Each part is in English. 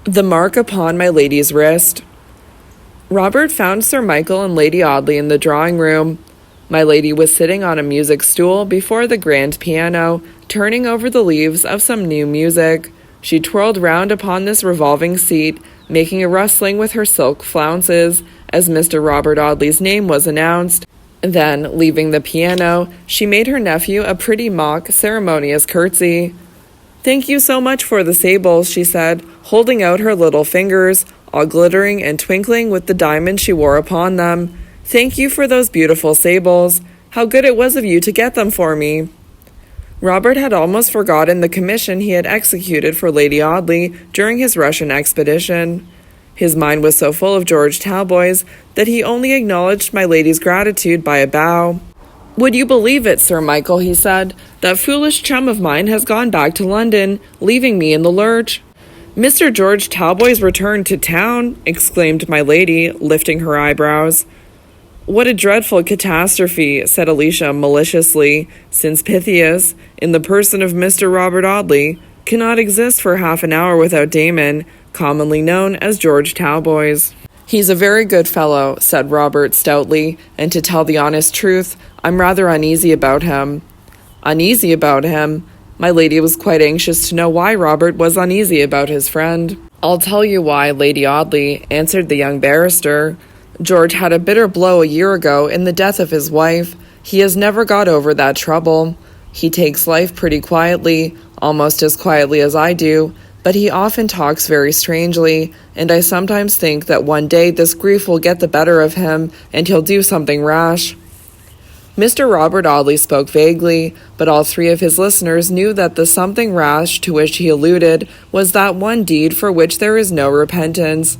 The mark upon my lady's wrist. Robert found Sir Michael and Lady Audley in the drawing-room. My lady was sitting on a music stool before the grand piano, turning over the leaves of some new music. She twirled round upon this revolving seat, making a rustling with her silk flounces, as Mr. Robert Audley's name was announced. Then, leaving the piano, she made her nephew a pretty mock, ceremonious curtsy. "Thank you so much for the sables," she said, holding out her little fingers, all glittering and twinkling with the diamonds she wore upon them. "Thank you for those beautiful sables. How good it was of you to get them for me." Robert had almost forgotten the commission he had executed for Lady Audley during his Russian expedition. His mind was so full of George Talboys that he only acknowledged my lady's gratitude by a bow. "Would you believe it, Sir Michael," he said, "that foolish chum of mine has gone back to London, leaving me in the lurch?" "Mr. George Talboys returned to town!" exclaimed my lady, lifting her eyebrows. "What a dreadful catastrophe," said Alicia maliciously, "since Pythias, in the person of Mr. Robert Audley, cannot exist for half an hour without Damon, commonly known as George Talboys." "He's a very good fellow," said Robert stoutly, "and to tell the honest truth, I'm rather uneasy about him." "Uneasy about him?" My lady was quite anxious to know why Robert was uneasy about his friend. "I'll tell you why, Lady Audley," answered the young barrister. "George had a bitter blow a year ago in the death of his wife. He has never got over that trouble. He takes life pretty quietly, almost as quietly as I do, but he often talks very strangely, and I sometimes think that one day this grief will get the better of him, and he'll do something rash." Mr. Robert Audley spoke vaguely, but all three of his listeners knew that the something rash to which he alluded was that one deed for which there is no repentance.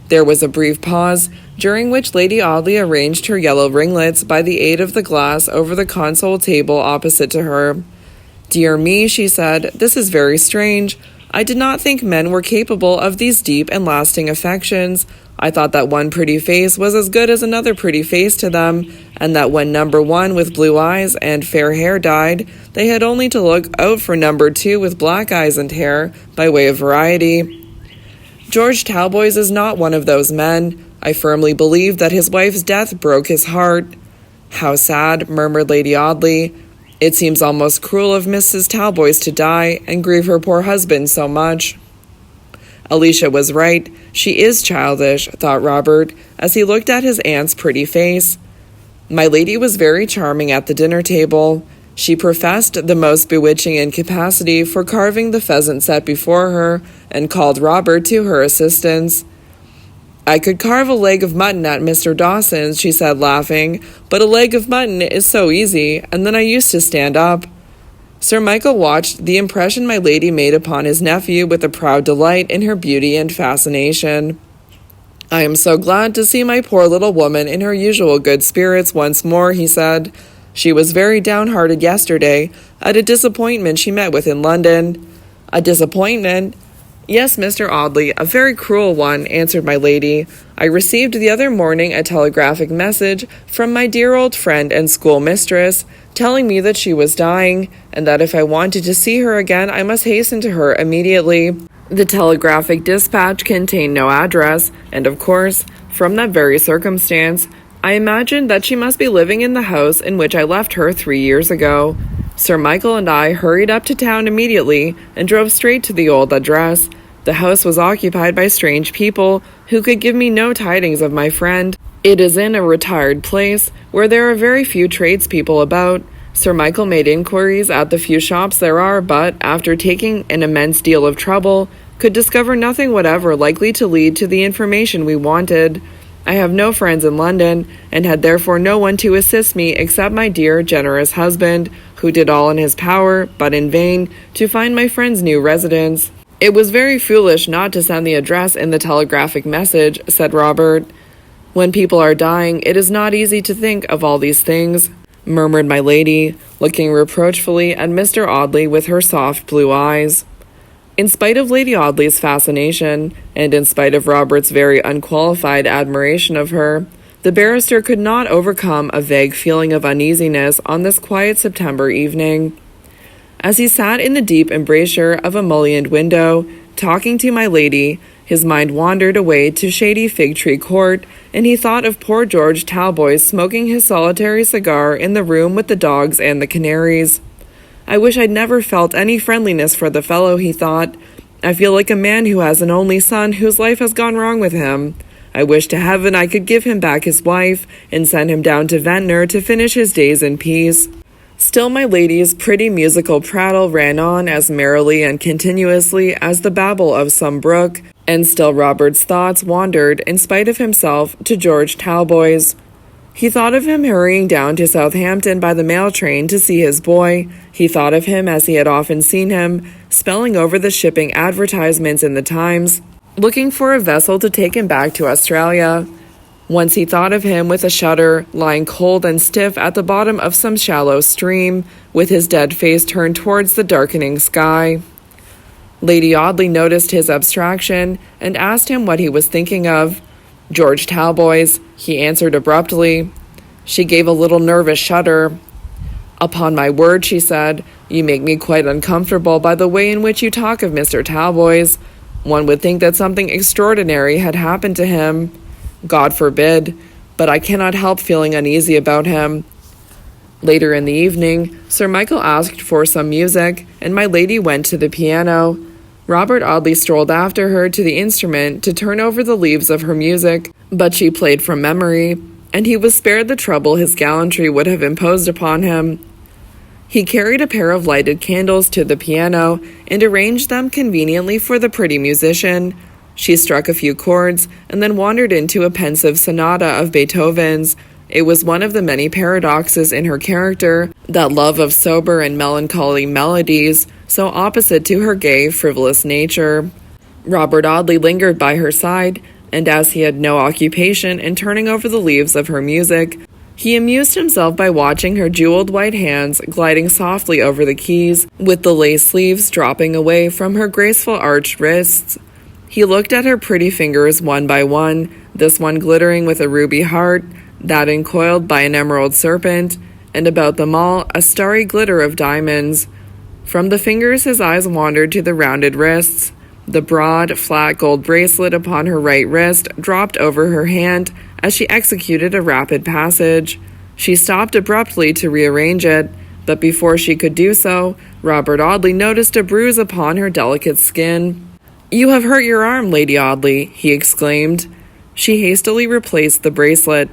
There was a brief pause, during which Lady Audley arranged her yellow ringlets by the aid of the glass over the console table opposite to her. "Dear me," she said, "this is very strange. I did not think men were capable of these deep and lasting affections. I thought that one pretty face was as good as another pretty face to them, and that when number one with blue eyes and fair hair died, they had only to look out for number two with black eyes and hair, by way of variety. George Talboys is not one of those men. I firmly believe that his wife's death broke his heart." "How sad," murmured Lady Audley. "It seems almost cruel of Mrs. Talboys to die and grieve her poor husband so much." Alicia was right. She is childish, thought Robert, as he looked at his aunt's pretty face. My lady was very charming at the dinner table. She professed the most bewitching incapacity for carving the pheasant set before her, and called Robert to her assistance. "I could carve a leg of mutton at Mr. Dawson's," she said, laughing, "but a leg of mutton is so easy, and then I used to stand up." Sir Michael watched the impression my lady made upon his nephew with a proud delight in her beauty and fascination. "I am so glad to see my poor little woman in her usual good spirits once more," he said. "She was very downhearted yesterday at a disappointment she met with in London." "A disappointment?" "Yes, Mr. Audley, a very cruel one," answered my lady. "I received the other morning a telegraphic message from my dear old friend and schoolmistress, telling me that she was dying, and that if I wanted to see her again I must hasten to her immediately. The telegraphic dispatch contained no address, and of course, from that very circumstance, I imagined that she must be living in the house in which I left her 3 years ago. Sir Michael and I hurried up to town immediately and drove straight to the old address. The house was occupied by strange people who could give me no tidings of my friend. It is in a retired place where there are very few tradespeople about. Sir Michael made inquiries at the few shops there are, but, after taking an immense deal of trouble, could discover nothing whatever likely to lead to the information we wanted. I have no friends in London, and had therefore no one to assist me except my dear, generous husband, who did all in his power, but in vain, to find my friend's new residence." "It was very foolish not to send the address in the telegraphic message," said Robert. "When people are dying, it is not easy to think of all these things," murmured my lady, looking reproachfully at Mr. Audley with her soft blue eyes. In spite of Lady Audley's fascination, and in spite of Robert's very unqualified admiration of her, the barrister could not overcome a vague feeling of uneasiness on this quiet September evening. As he sat in the deep embrasure of a mullioned window, talking to my lady. His mind wandered away to shady Fig Tree Court, and he thought of poor George Talboys smoking his solitary cigar in the room with the dogs and the canaries. I wish I'd never felt any friendliness for the fellow, he thought. I feel like a man who has an only son whose life has gone wrong with him. I wish to heaven I could give him back his wife and send him down to Ventnor to finish his days in peace. Still my lady's pretty musical prattle ran on as merrily and continuously as the babble of some brook, and still Robert's thoughts wandered, in spite of himself, to George Talboys. He thought of him hurrying down to Southampton by the mail train to see his boy. He thought of him as he had often seen him, spelling over the shipping advertisements in the Times, looking for a vessel to take him back to Australia. Once he thought of him with a shudder, lying cold and stiff at the bottom of some shallow stream, with his dead face turned towards the darkening sky. Lady Audley noticed his abstraction and asked him what he was thinking of. George Talboys, he answered abruptly. She gave a little nervous shudder. Upon my word, she said, you make me quite uncomfortable by the way in which you talk of Mr. Talboys. One would think that something extraordinary had happened to him. God forbid, but I cannot help feeling uneasy about him. Later in the evening, Sir Michael asked for some music, and my lady went to the piano. Robert Audley strolled after her to the instrument to turn over the leaves of her music, but she played from memory, and he was spared the trouble his gallantry would have imposed upon him. He carried a pair of lighted candles to the piano and arranged them conveniently for the pretty musician. She struck a few chords and then wandered into a pensive sonata of Beethoven's. It was one of the many paradoxes in her character, that love of sober and melancholy melodies, so opposite to her gay, frivolous nature. Robert Audley lingered by her side, and as he had no occupation in turning over the leaves of her music, he amused himself by watching her jeweled white hands gliding softly over the keys, with the lace sleeves dropping away from her graceful arched wrists. He looked at her pretty fingers one by one, this one glittering with a ruby heart, that encoiled by an emerald serpent, and about them all a starry glitter of diamonds. From the fingers his eyes wandered to the rounded wrists. The broad, flat gold bracelet upon her right wrist dropped over her hand as she executed a rapid passage. She stopped abruptly to rearrange it, but before she could do so, Robert Audley noticed a bruise upon her delicate skin. "You have hurt your arm, Lady Audley," he exclaimed. She hastily replaced the bracelet.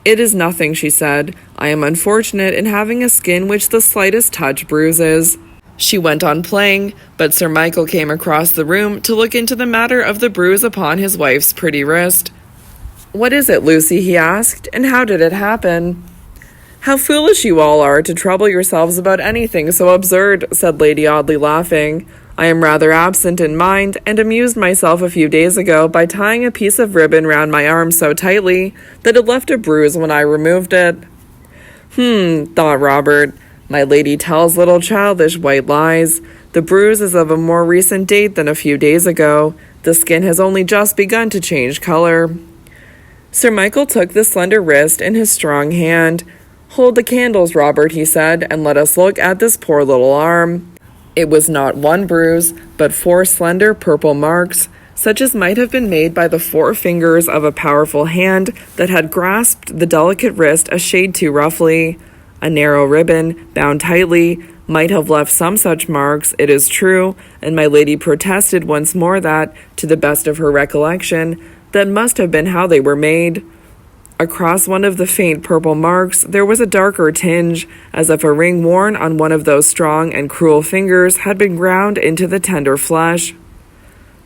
"It is nothing," she said. "I am unfortunate in having a skin which the slightest touch bruises." She went on playing, but Sir Michael came across the room to look into the matter of the bruise upon his wife's pretty wrist. "What is it, Lucy?" he asked, "and how did it happen?" "How foolish you all are to trouble yourselves about anything so absurd," said Lady Audley, laughing. "I am rather absent in mind, and amused myself a few days ago by tying a piece of ribbon round my arm so tightly that it left a bruise when I removed it." Thought Robert. "My lady tells little childish white lies. The bruise is of a more recent date than a few days ago. The skin has only just begun to change color." Sir Michael took the slender wrist in his strong hand. "Hold the candles, Robert," he said, "and let us look at this poor little arm." It was not one bruise, but 4 slender purple marks, such as might have been made by the 4 fingers of a powerful hand that had grasped the delicate wrist a shade too roughly. A narrow ribbon, bound tightly, might have left some such marks, it is true, and my lady protested once more that, to the best of her recollection, that must have been how they were made. Across one of the faint purple marks there was a darker tinge, as if a ring worn on one of those strong and cruel fingers had been ground into the tender flesh.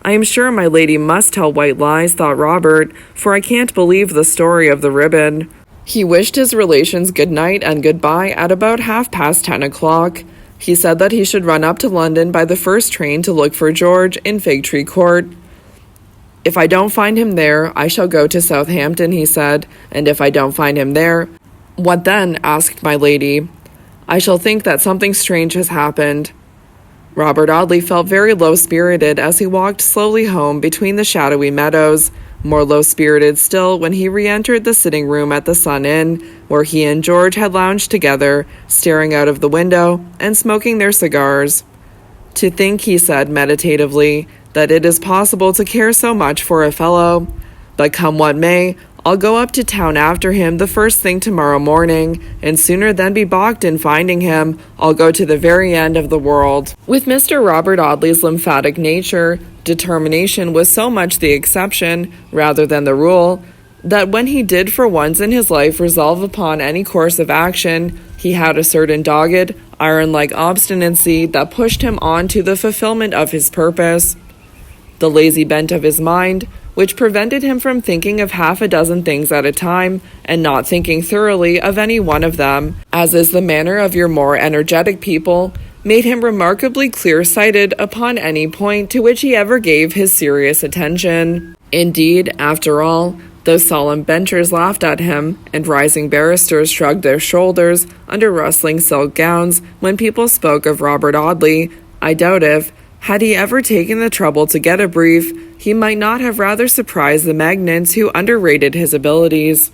"I am sure my lady must tell white lies," thought Robert, "for I can't believe the story of the ribbon." He wished his relations good night and goodbye at about 10:30 o'clock. He said that he should run up to London by the first train to look for George in Fig Tree Court. "If I don't find him there, I shall go to Southampton," he said, "and if I don't find him there—" "What then?" asked my lady. "I shall think that something strange has happened." Robert Audley felt very low-spirited as he walked slowly home between the shadowy meadows, more low-spirited still when he re-entered the sitting-room at the Sun Inn, where he and George had lounged together, staring out of the window and smoking their cigars. "To think," he said meditatively, that it is possible to care so much for a fellow. But come what may, I'll go up to town after him the first thing tomorrow morning, and sooner than be balked in finding him, I'll go to the very end of the world." With Mr. Robert Audley's lymphatic nature, determination was so much the exception, rather than the rule, that when he did for once in his life resolve upon any course of action, he had a certain dogged, iron-like obstinacy that pushed him on to the fulfillment of his purpose. The lazy bent of his mind, which prevented him from thinking of half a dozen things at a time, and not thinking thoroughly of any one of them, as is the manner of your more energetic people, made him remarkably clear-sighted upon any point to which he ever gave his serious attention. Indeed, after all, though solemn benchers laughed at him, and rising barristers shrugged their shoulders under rustling silk gowns when people spoke of Robert Audley, I doubt if, had he ever taken the trouble to get a brief, he might not have rather surprised the magnates who underrated his abilities.